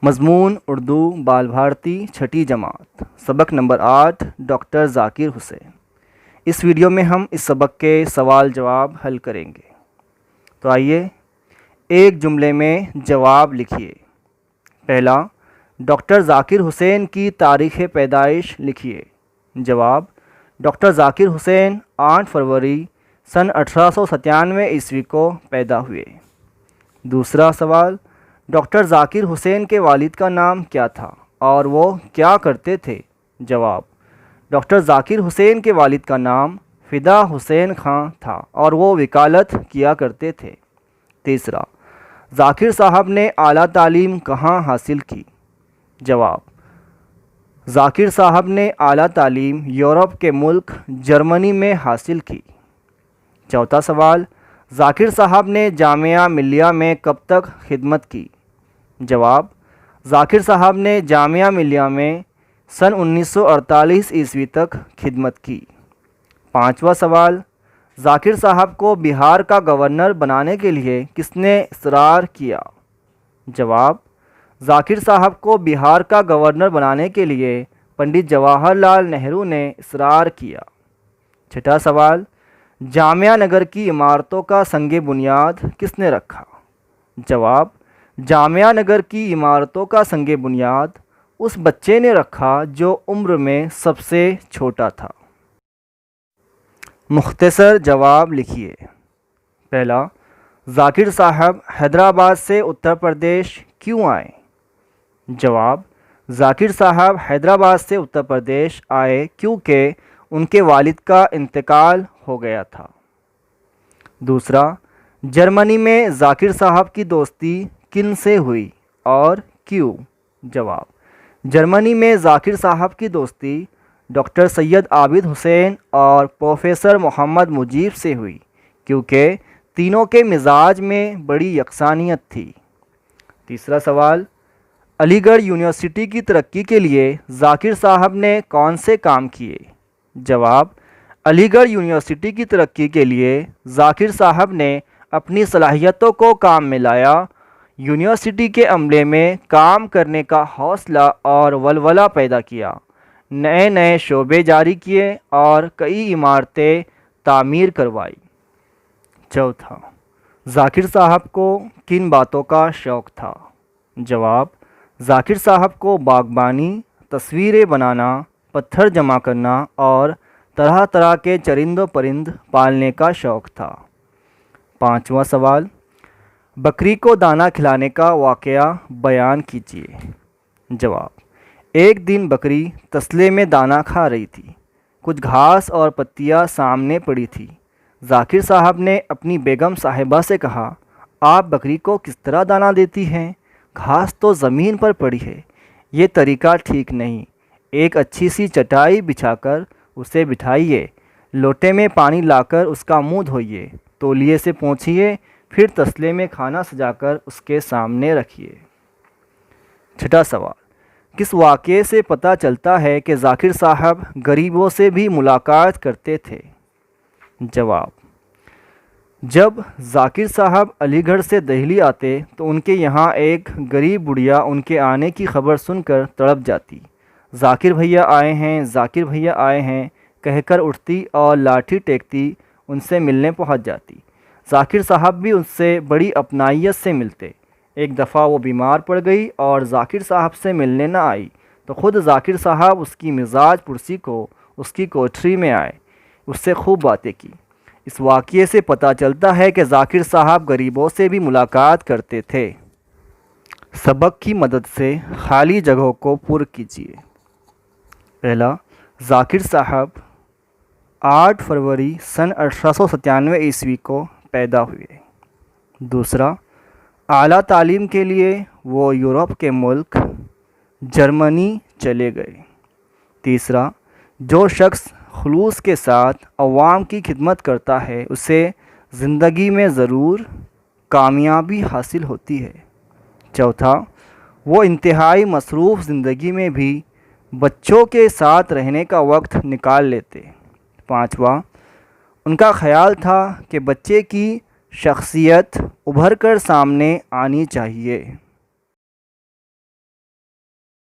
مضمون اردو بال بھارتی چھٹی جماعت سبق نمبر 8 ڈاکٹر ذاکر حسین۔ اس ویڈیو میں ہم اس سبق کے سوال جواب حل کریں گے۔ تو آئیے ایک جملے میں جواب لکھیے۔ پہلا، ڈاکٹر ذاکر حسین کی تاریخ پیدائش لکھیے۔ جواب: ڈاکٹر ذاکر حسین 8 فروری سن 1897 کو پیدا ہوئے۔ دوسرا سوال، ڈاکٹر ذاکر حسین کے والد کا نام کیا تھا اور وہ کیا کرتے تھے؟ جواب: ڈاکٹر ذاکر حسین کے والد کا نام فدا حسین خان تھا اور وہ وکالت کیا کرتے تھے۔ تیسرا، ذاکر صاحب نے اعلیٰ تعلیم کہاں حاصل کی؟ جواب: ذاکر صاحب نے اعلیٰ تعلیم یورپ کے ملک جرمنی میں حاصل کی۔ چوتھا سوال، ذاکر صاحب نے جامعہ ملیہ میں کب تک خدمت کی؟ جواب: ذاکر صاحب نے جامعہ ملیہ میں سن 1948 تک خدمت کی۔ پانچواں سوال، ذاکر صاحب کو بہار کا گورنر بنانے کے لیے کس نے اصرار کیا؟ جواب: ذاکر صاحب کو بہار کا گورنر بنانے کے لیے پنڈت جواہر لال نہرو نے اصرار کیا۔ چھٹا سوال، جامعہ نگر کی عمارتوں کا سنگ بنیاد کس نے رکھا؟ جواب: جامعہ نگر کی عمارتوں کا سنگ بنیاد اس بچے نے رکھا جو عمر میں سب سے چھوٹا تھا۔ مختصر جواب لکھیے۔ پہلا، ذاکر صاحب حیدرآباد سے اتر پردیش کیوں آئے؟ جواب: ذاکر صاحب حیدرآباد سے اتر پردیش آئے کیونکہ ان کے والد کا انتقال ہو گیا تھا۔ دوسرا، جرمنی میں ذاکر صاحب کی دوستی کن سے ہوئی اور کیوں؟ جواب: جرمنی میں ذاکر صاحب کی دوستی ڈاکٹر سید عابد حسین اور پروفیسر محمد مجیب سے ہوئی کیونکہ تینوں کے مزاج میں بڑی یکسانیت تھی۔ تیسرا سوال، علی گڑھ یونیورسٹی کی ترقی کے لیے ذاکر صاحب نے کون سے کام کیے؟ جواب: علی گڑھ یونیورسٹی کی ترقی کے لیے ذاکر صاحب نے اپنی صلاحیتوں کو کام میں لایا، یونیورسٹی کے عملے میں کام کرنے کا حوصلہ اور ولولہ پیدا کیا، نئے نئے شعبے جاری کیے اور کئی عمارتیں تعمیر کروائی۔ چوتھا، ذاکر صاحب کو کن باتوں کا شوق تھا؟ جواب: ذاکر صاحب کو باغبانی، تصویریں بنانا، پتھر جمع کرنا اور طرح طرح کے چرند و پرند پالنے کا شوق تھا۔ پانچواں سوال، بکری کو دانہ کھلانے کا واقعہ بیان کیجیے۔ جواب: ایک دن بکری تسلے میں دانہ کھا رہی تھی۔ کچھ گھاس اور پتیاں سامنے پڑی تھی۔ ذاکر صاحب نے اپنی بیگم صاحبہ سے کہا، آپ بکری کو کس طرح دانہ دیتی ہیں؟ گھاس تو زمین پر پڑی ہے، یہ طریقہ ٹھیک نہیں۔ ایک اچھی سی چٹائی بچھا کر اسے بٹھائیے، لوٹے میں پانی لا کر اس کا منہ دھوئیے، تولیے سے پوچھیے، پھر تسلے میں کھانا سجا کر اس کے سامنے رکھیے۔ چھٹا سوال، کس واقعے سے پتہ چلتا ہے کہ ذاکر صاحب غریبوں سے بھی ملاقات کرتے تھے؟ جواب: جب ذاکر صاحب علی گڑھ سے دہلی آتے تو ان کے یہاں ایک غریب بڑھیا ان کے آنے کی خبر سن کر تڑپ جاتی۔ ذاکر بھیا آئے ہیں، ذاکر بھیا آئے ہیں کہہ کر اٹھتی اور لاٹھی ٹیکتی ان سے ملنے پہنچ جاتی۔ ذاکر صاحب بھی ان سے بڑی اپنائیت سے ملتے۔ ایک دفعہ وہ بیمار پڑ گئی اور ذاکر صاحب سے ملنے نہ آئی تو خود ذاکر صاحب اس کی مزاج پرسی کو اس کی کوٹھری میں آئے، اس سے خوب باتیں کی۔ اس واقعے سے پتہ چلتا ہے کہ ذاکر صاحب غریبوں سے بھی ملاقات کرتے تھے۔ سبق کی مدد سے خالی جگہوں کو پر کیجیے۔ پہلا، ذاکر صاحب 8 فروری سن 1897 کو پیدا ہوئے۔ دوسرا، اعلیٰ تعلیم کے لیے وہ یورپ کے ملک جرمنی چلے گئے۔ تیسرا، جو شخص خلوص کے ساتھ عوام کی خدمت کرتا ہے اسے زندگی میں ضرور کامیابی حاصل ہوتی ہے۔ چوتھا، وہ انتہائی مصروف زندگی میں بھی بچوں کے ساتھ رہنے کا وقت نکال لیتے۔ پانچواں، ان کا خیال تھا کہ بچے کی شخصیت ابھر کر سامنے آنی چاہیے۔